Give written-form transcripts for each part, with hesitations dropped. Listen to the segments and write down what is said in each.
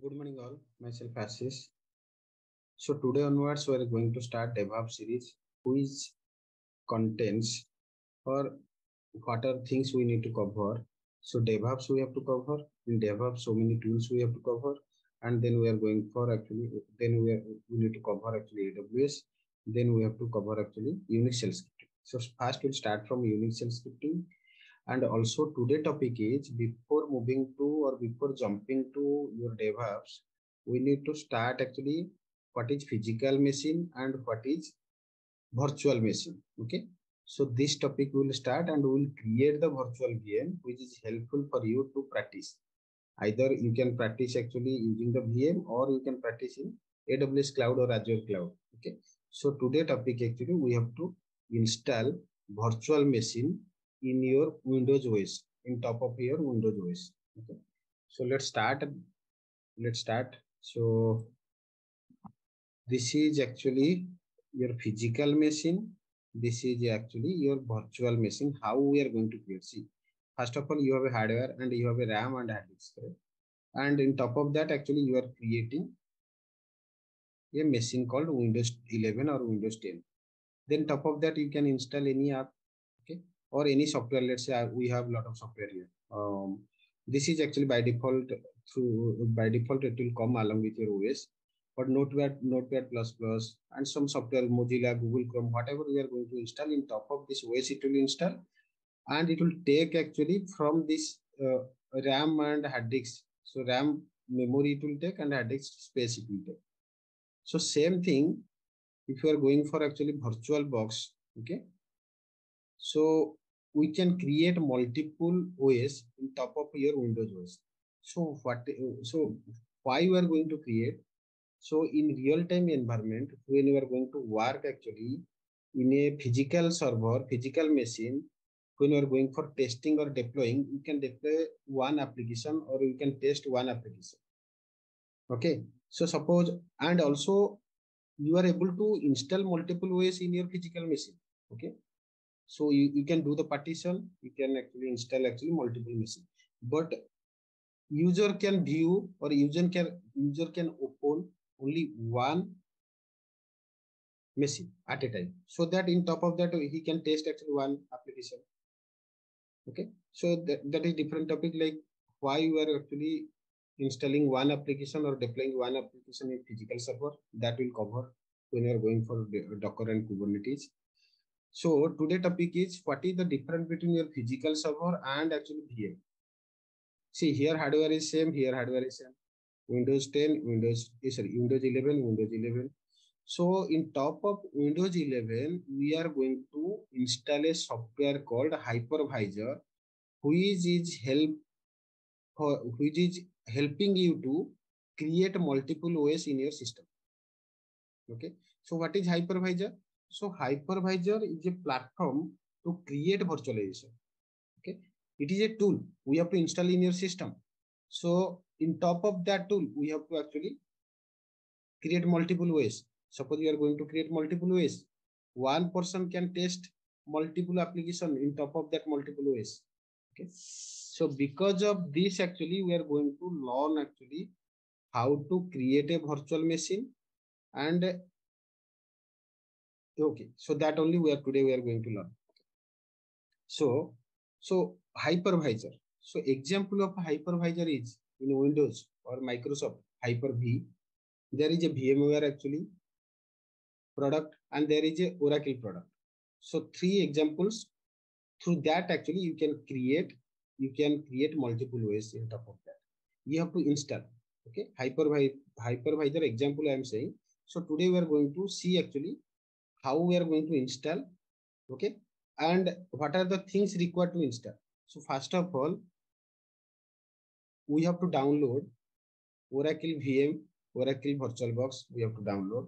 Good morning all, myself Ashish. So today onwards we are going to start DevOps series which contains or what are things we need to cover. So DevOps we have to cover, in DevOps so many tools we have to cover, and then we are going for actually we need to cover actually AWS, then we have to cover actually Unix shell scripting. So first we'll start from Unix shell scripting. And also today topic is before moving to or before jumping to your DevOps, we need to start actually what is physical machine and what is virtual machine. Okay. So this topic will start and we will create the virtual VM which is helpful for you to practice. Either you can practice actually using the VM or you can practice in AWS cloud or Azure cloud. Okay. So today topic actually we have to install virtual machine in your Windows OS, in top of your Windows OS. Okay. So let's start. Let's start. So this is actually your physical machine. This is actually your virtual machine. How we are going to create? See, first of all, you have a hardware and you have a RAM and hard disk. Correct? And in top of that, actually, you are creating a machine called Windows 11 or Windows 10. Then top of that, you can install any app, okay, or any software. Let's say we have a lot of software here. This is actually by default. By default it will come along with your OS. But Notepad plus plus and some software Mozilla, Google Chrome, whatever we are going to install in top of this OS, it will install, and it will take actually from this RAM and hard disk. So RAM memory it will take and hard disk space it will take. So same thing if you are going for actually virtual box, okay. So we can create multiple OS in top of your Windows OS. So why we are going to create? So in real time environment, when you are going to work actually in a physical server, physical machine, when you are going for testing or deploying, you can deploy one application or you can test one application. Okay. So suppose, and also you are able to install multiple OS in your physical machine. Okay. So you can do the partition, you can actually install actually multiple machine, but user can view or user can open only one machine at a time, so that in top of that he can test actually one application. Okay, so that is different topic, like why you are actually installing one application or deploying one application in physical server, that will cover when you are going for Docker and Kubernetes. So today topic is what is the difference between your physical server and actually VM. See, here hardware is same, here hardware is same. Windows 10, Windows 11, Windows 11. So in top of Windows 11, we are going to install a software called Hypervisor, which is which is helping you to create multiple OS in your system. Okay. So what is Hypervisor? So Hypervisor is a platform to create virtualization. Okay. It is a tool we have to install in your system. So in top of that tool, we have to actually create multiple OS. Suppose you are going to create multiple OS. One person can test multiple application in top of that multiple OS. Okay. So because of this, actually, we are going to learn actually how to create a virtual machine. And okay, so that only we are going to learn. So hypervisor. So example of hypervisor is in Windows or Microsoft Hyper-V. There is a VMware actually product and there is a Oracle product. So three examples. Through that actually you can create multiple OS in top of that. You have to install. Okay, hypervisor example I am saying. So today we are going to see actually how we are going to install. Okay, and what are the things required to install. So first of all, we have to download Oracle VM, Oracle VirtualBox. We have to download.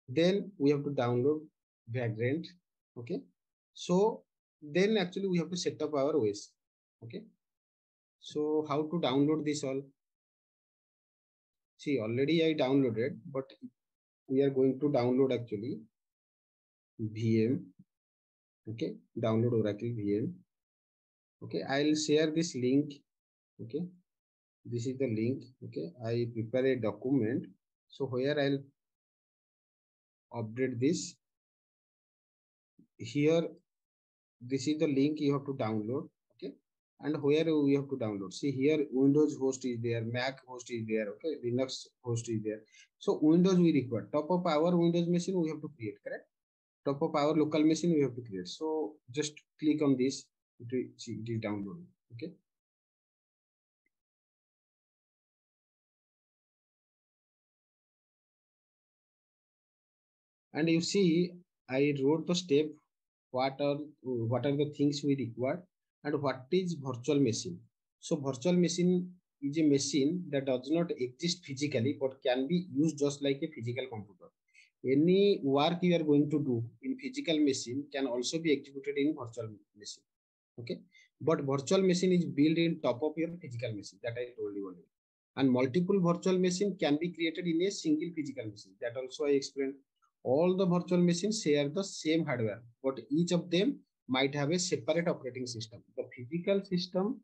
Then we have to download Vagrant. Okay, so then actually we have to set up our OS. Okay, so how to download this all? See, already I downloaded, but we are going to download actually VM. Okay, download Oracle VM. Okay, I'll share this link. Okay, this is the link. Okay, I prepare a document. So where I'll update this here. This is the link you have to download. Okay, and where we have to download, see here, Windows host is there, Mac host is there, okay, Linux host is there. So Windows we require, top of our Windows machine we have to create, correct? Top of our local machine we have to create. So just click on this, see it is downloading. Okay, and you see I wrote the step, what are the things we require, and what is virtual machine. So virtual machine is a machine that does not exist physically but can be used just like a physical computer. Any work you are going to do in physical machine can also be executed in virtual machine. Okay, but virtual machine is built in top of your physical machine, that I told you already. And multiple virtual machine can be created in a single physical machine, that also I explained. All the virtual machines share the same hardware, but each of them might have a separate operating system. The physical system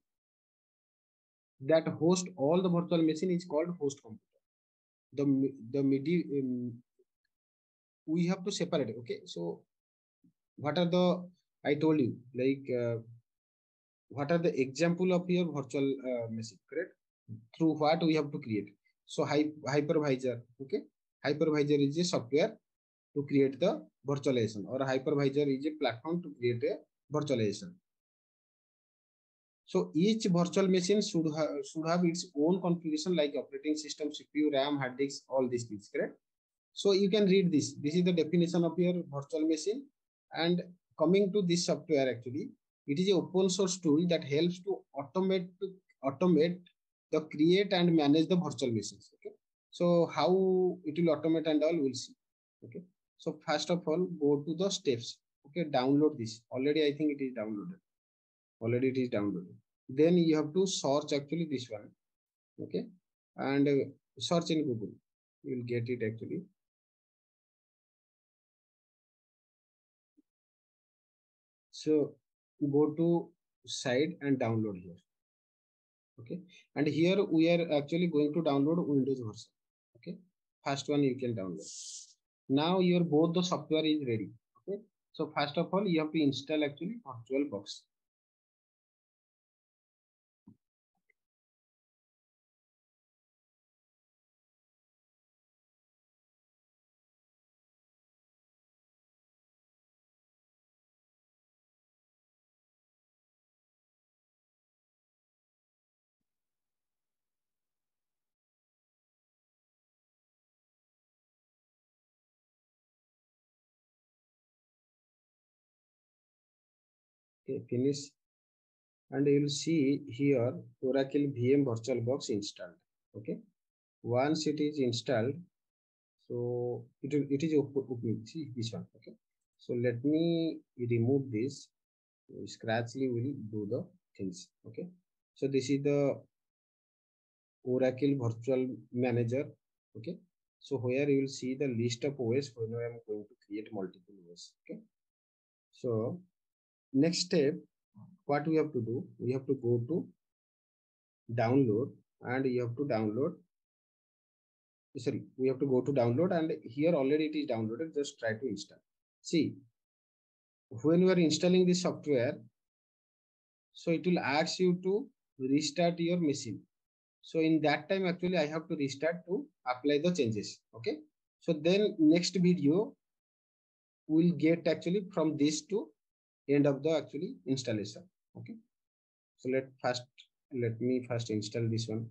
that hosts all the virtual machine is called host computer. The midi we have to separate. Okay, so what are the, I told you, like what are the example of your virtual machine, correct? Through what we have to create. So hypervisor. Okay, hypervisor is a software to create the virtualization, or hypervisor is a platform to create a virtualization. So each virtual machine should have its own configuration, like operating system, CPU, RAM, hard disk, all these things, correct? So you can read this. This is the definition of your virtual machine. And coming to this software, actually, it is an open source tool that helps to automate the create and manage the virtual machines. Okay. So how it will automate and all, we'll see. Okay. So first of all, go to the steps. Okay, download this. Already, I think it is downloaded. Already it is downloaded. Then you have to search actually this one. Okay, and search in Google. You will get it actually. So go to side and download here. Okay, and here we are actually going to download Windows version. Okay, first one you can download. Now your both the software is ready. Okay, so first of all you have to install actually VirtualBox. Okay, finish, and you will see here Oracle VM VirtualBox installed. Okay, once it is installed, so it is opening. See this one. Okay, so let me remove this. Scratchly will do the things. Okay, so this is the Oracle Virtual Manager. Okay, so where you will see the list of OS when I am going to create multiple OS. Okay, so next step, what we have to do, we have to go to download, and you have to download. Sorry, we have to go to download, and here already it is downloaded. Just try to install. See, when you are installing this software, so it will ask you to restart your machine. So in that time, actually, I have to restart to apply the changes. Okay. So then next video will get actually from this to end of the actually installation. Okay. So let me first install this one.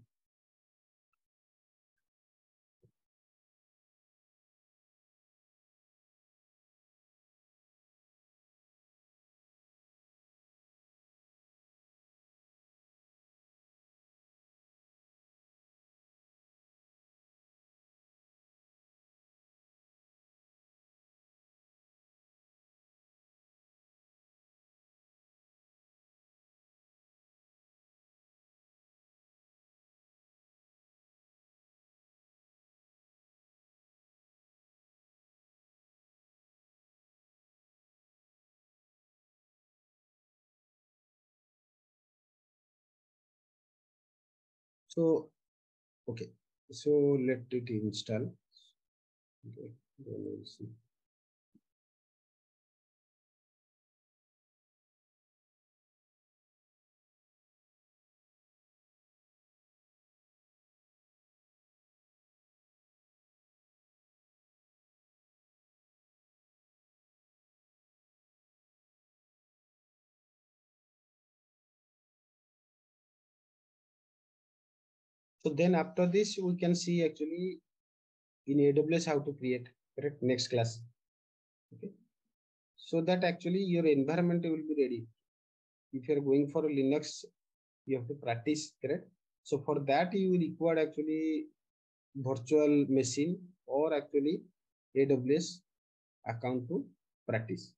So, okay. So let it install. Okay. Then we'll see. So then after this, we can see actually in AWS how to create, correct? Next class. Okay. So that actually your environment will be ready. If you're going for a Linux, you have to practice, correct? So for that, you require actually virtual machine or actually AWS account to practice.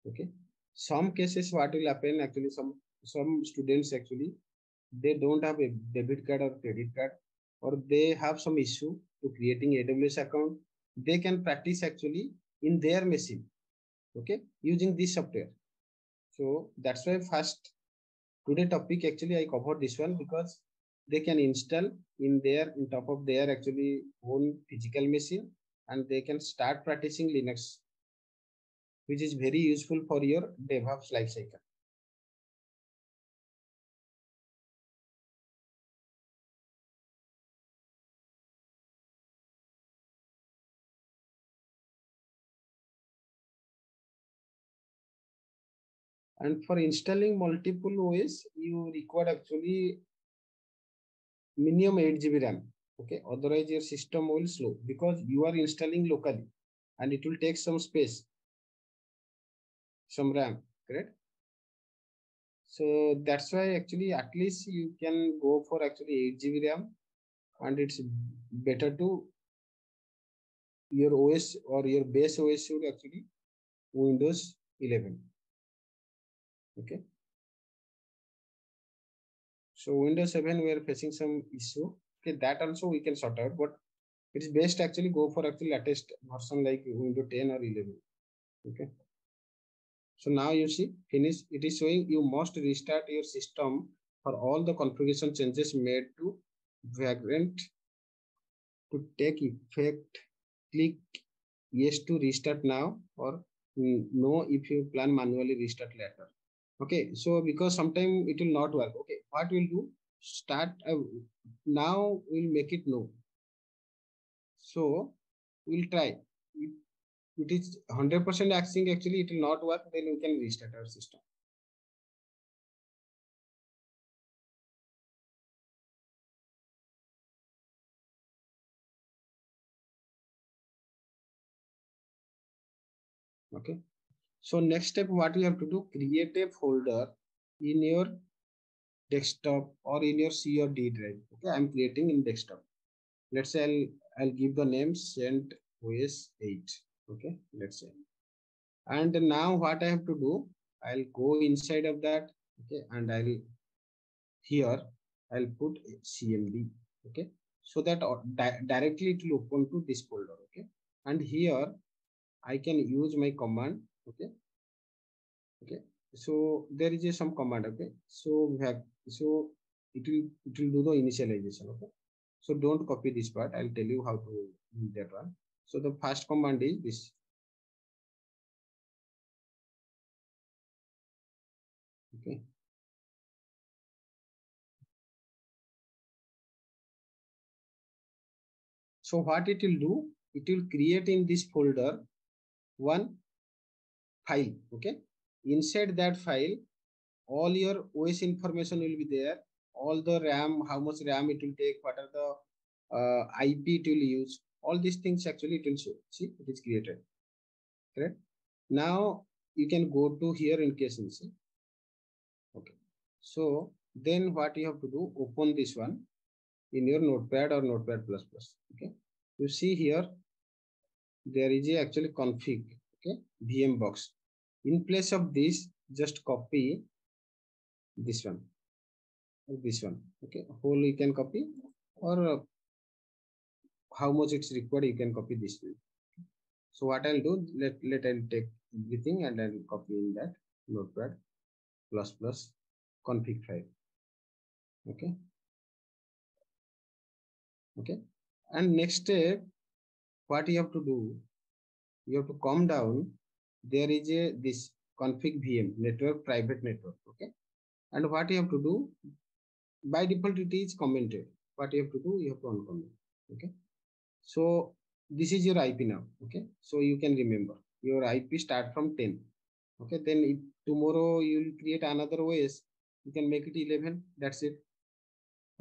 Okay. Some cases, what will happen actually, some students actually they don't have a debit card or credit card, or they have some issue to creating AWS account. They can practice actually in their machine, okay, using this software. So that's why first today topic actually I covered this one, because they can install in their in top of their actually own physical machine, and they can start practicing Linux, which is very useful for your DevOps lifecycle. And for installing multiple OS, you require actually minimum 8 GB RAM. Okay, otherwise your system will slow because you are installing locally and it will take some space, some RAM, correct? So that's why actually at least you can go for actually 8 GB RAM, and it's better to your OS or your base OS should actually Windows 11. Okay. So Windows 7 we are facing some issue. Okay, that also we can sort out, but it's best actually go for actually latest version like Windows 10 or 11. Okay. So now you see finish. It is showing you must restart your system for all the configuration changes made to Vagrant to take effect. Click yes to restart now, or no if you plan manually restart later. Okay, so because sometime it will not work. Okay, what we'll do? Start now. We'll make it no. So we'll try. If it is 100% asking actually it will not work, then we can restart our system. Okay. So next step, what you have to do, create a folder in your desktop or in your C or D drive. Okay, I'm creating in desktop. Let's say I'll give the name CentOS 8. Okay, let's say. And now what I have to do, I'll go inside of that. Okay, and I'll here I'll put CMD. Okay, so that directly it will open to this folder. Okay, and here I can use my command. Okay, okay, so there is a some command. Okay, so we have, so it will do the initialization. Okay, so don't copy this part, I'll tell you how to do that one. So the first command is this. Okay, so what it will do, it will create in this folder one file. Okay, inside that file all your OS information will be there, all the RAM, how much RAM it will take, what are the IP it will use, all these things actually it will show. See, it is created, correct? Now you can go to here in case and see. Okay, so then what you have to do, open this one in your Notepad or Notepad plus plus. Okay, you see here there is a actually config. Okay, VM box. In place of this, just copy this one or this one. Okay, whole you can copy, or how much it's required you can copy this one. So what I'll do, let I'll take everything and I'll copy in that Notepad plus plus config file. Okay, Okay. And next step, what you have to do, you have to come down. There is a this config VM network private network. Okay. And what you have to do, by default it is commented. What you have to do, you have to uncomment. Okay. So this is your IP now. Okay. So you can remember your IP start from 10. Okay. Then if tomorrow you will create another OS, you can make it 11. That's it.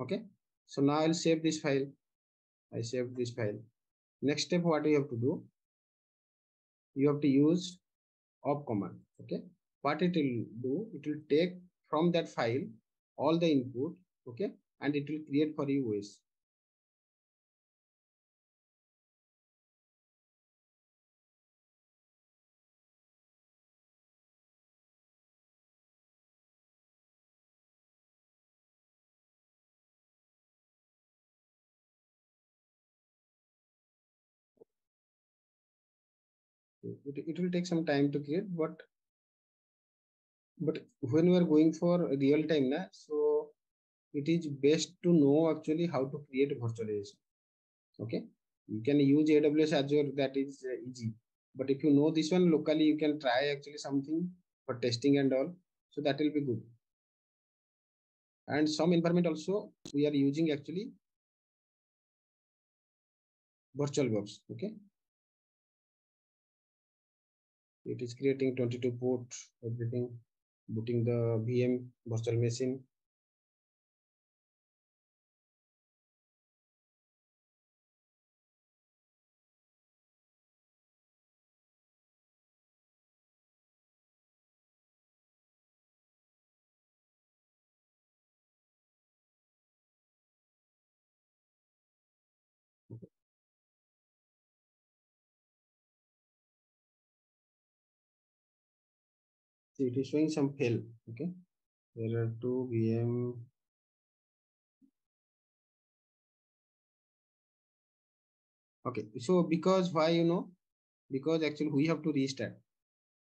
Okay. So now I'll save this file. I saved this file. Next step, what you have to do, you have to use op command. Okay. What it will do, it will take from that file all the input. Okay. And it will create for you OS. It will take some time to create, but when we are going for real time na, so it is best to know actually how to create virtualization. Okay. You can use AWS Azure, that is easy. But if you know this one locally, you can try actually something for testing and all. So that will be good. And some environment also we are using actually VirtualBox. Okay. It is creating 22 port, everything, booting the VM virtual machine. See, it is showing some fail. Okay. There are two VM. Okay. So because why, because actually we have to restart.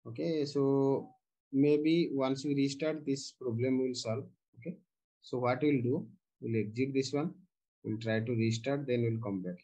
Okay. So maybe once we restart, this problem will solve. Okay. So what we'll do, we'll exit this one. We'll try to restart, then we'll come back.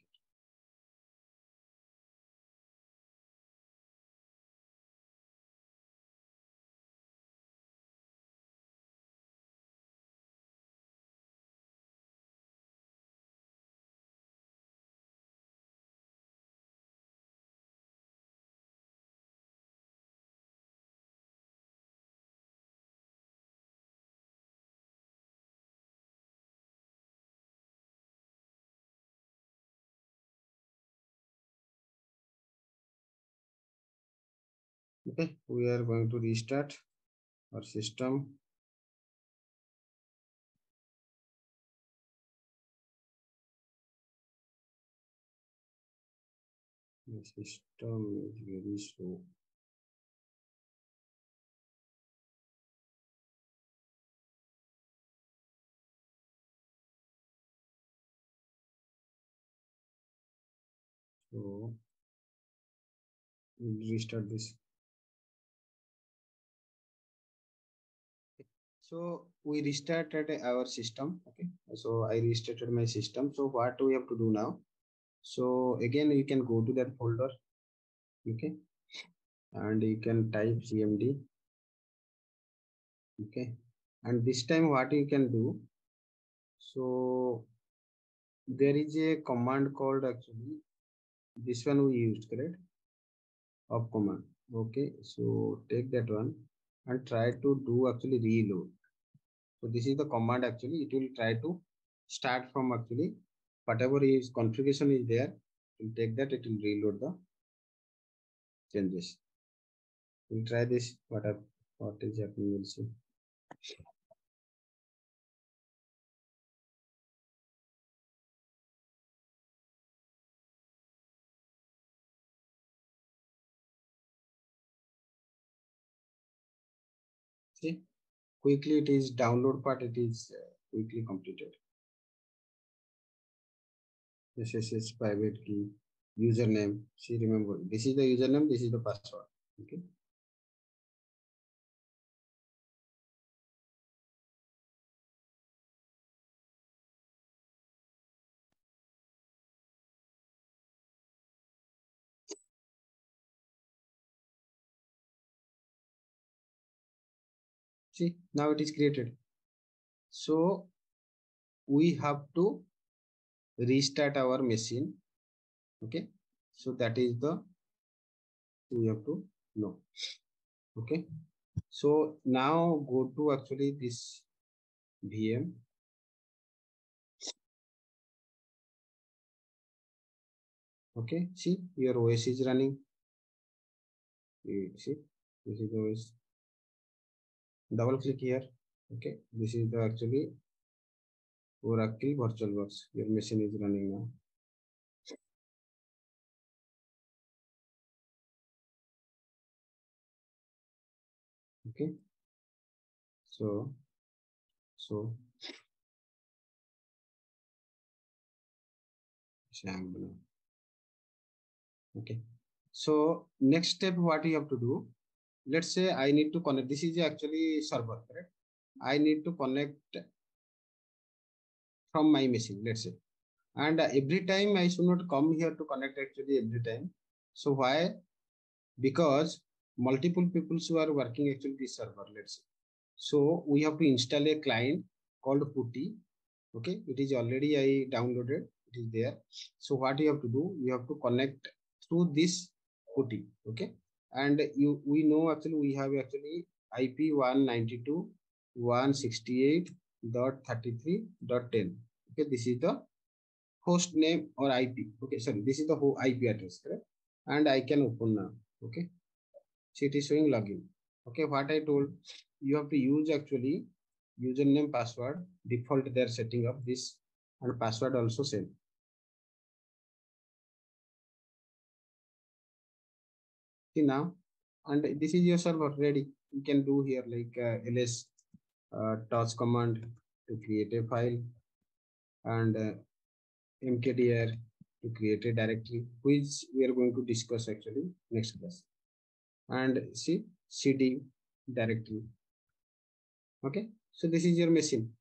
Okay. We are going to restart our system. The system is very slow. So we'll restart this. So we restarted our system. Okay. So I restarted my system. So what we have to do now? So again, you can go to that folder. Okay. And you can type cmd. Okay. And this time what you can do? So there is a command called actually this one we used, correct? Of command. Okay. So take that one and try to do actually reload. So this is the command actually. It will try to start from actually whatever is configuration is there. It will take that. It will reload the changes. We'll try this. What is happening? We'll see. See, quickly it is download part. It is quickly completed. SSH private key, username. See, remember this is the username. This is the password. Okay. See, now it is created. So we have to restart our machine. Okay, so that is the we have to know. Okay, so now go to actually this VM. Okay, see your OS is running. You see, this is the OS. Double click here. Okay, this is the actually Oracle VirtualBox. Your machine is running now. Okay, so Shambhala. Okay, so next step, what you have to do? Let's say I need to connect. This is actually server, correct? I need to connect from my machine. Let's say, and every time I should not come here to connect actually every time. So why? Because multiple people who are working actually this server. Let's say, so we have to install a client called Putty. Okay, it is already I downloaded. It is there. So what you have to do? You have to connect through this Putty. Okay, and we know actually we have actually IP 192.168.33.10. Okay, this is the host name or IP. Okay, sorry, this is the whole IP address, correct? And I can open now. Okay, so it is showing login. Okay, what I told you have to use actually username, password, default they're setting up this, and password also same. See now, and this is your server ready. You can do here like ls touch command to create a file, and mkdir to create a directory, which we are going to discuss actually next class. And see cd directory. Okay, so this is your machine.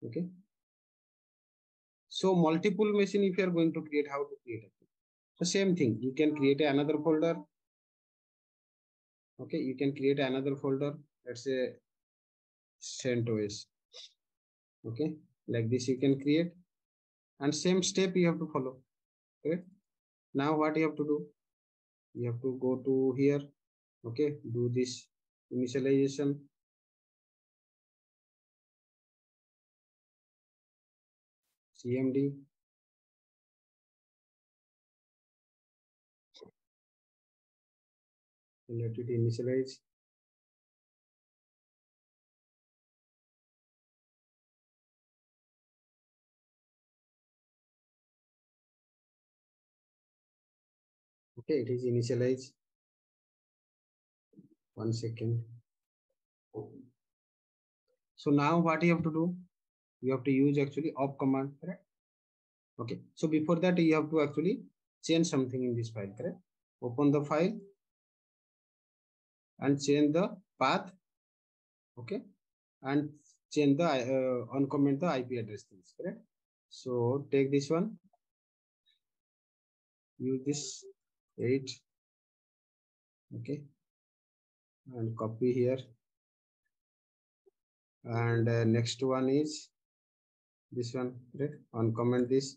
Okay, so multiple machine if you are going to create, how to create it? So same thing, you can create another folder. Okay, you can create another folder. Let's say CentOS. Okay, like this you can create, and same step you have to follow. Okay, now what you have to do? You have to go to here. Okay, do this initialization. CMD. Let it initialize. Okay, it is initialized. 1 second. So now what you have to do? You have to use actually op command, correct? Okay, so before that you have to actually change something in this file, correct? Open the file and change the path. Okay, and change the uncomment the IP address things, correct? So take this one, use this 8. Okay, and copy here, and next one is this one, correct? Uncomment this.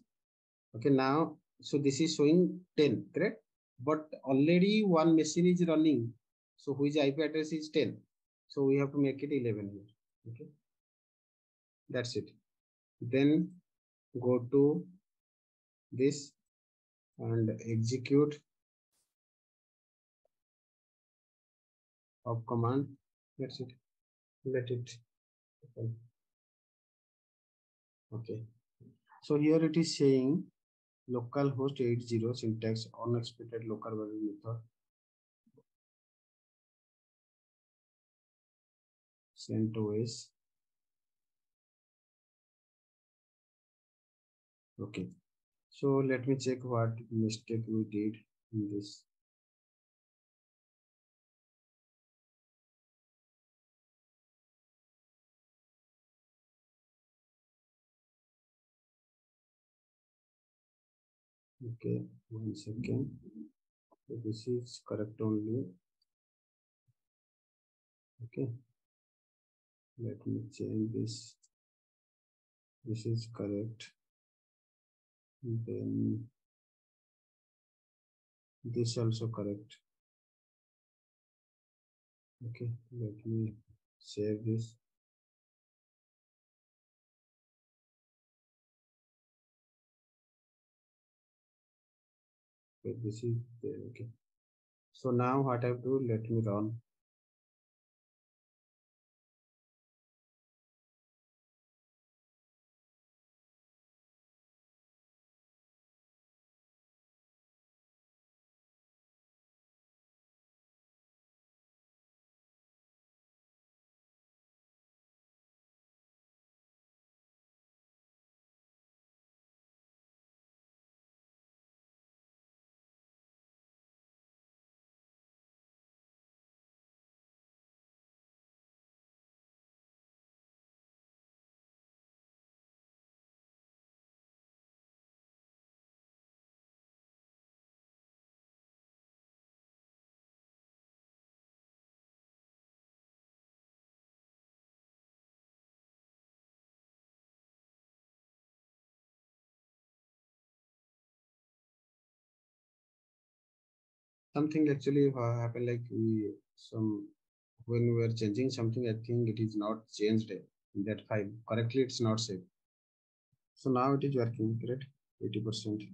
Okay, now so this is showing 10, correct? But already one machine is running, so which IP address is 10? So we have to make it 11 here. Okay, that's it. Then go to this and execute of command. That's it. Let it open. Okay, so here it is saying localhost 80 syntax unexpected local value method CentOS. Okay, so let me check what mistake we did in this. Okay, 1 second. So this is correct only. Okay, Let me change this. This is correct. Then this also correct. Okay, let me save this. Okay, this is there. Okay. So now what I have to do, let me run. Something actually happened like we some when we were changing something, I think it is not changed in that file. Correctly, it's not saved. So now it is working, correct? 80%.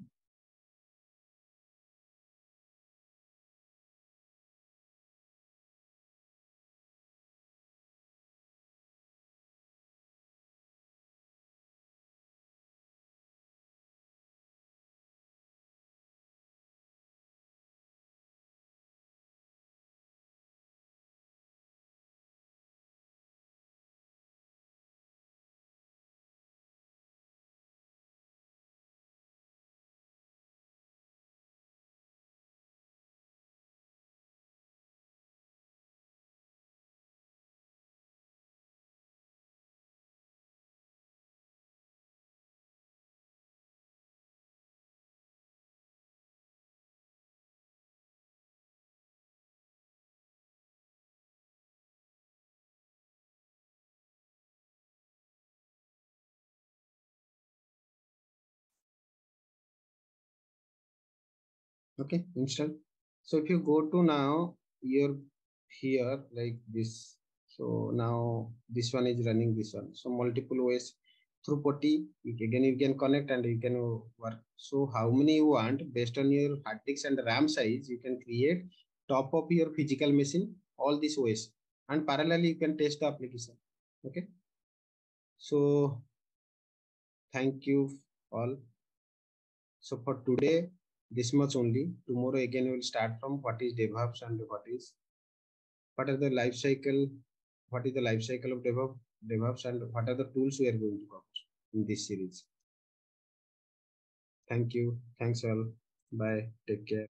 Okay, install. So if you go to now your here like this, so now this one is running this one. So multiple ways through POTI, again you can connect and you can work. So how many you want based on your hard disk and RAM size, you can create top of your physical machine all these ways, and parallelly you can test the application. Okay. So thank you all. So for today, this much only. Tomorrow again we'll start from what is DevOps and what are the life cycle, what is the life cycle of DevOps and what are the tools we are going to cover in this series. Thank you. Thanks all. Bye. Take care.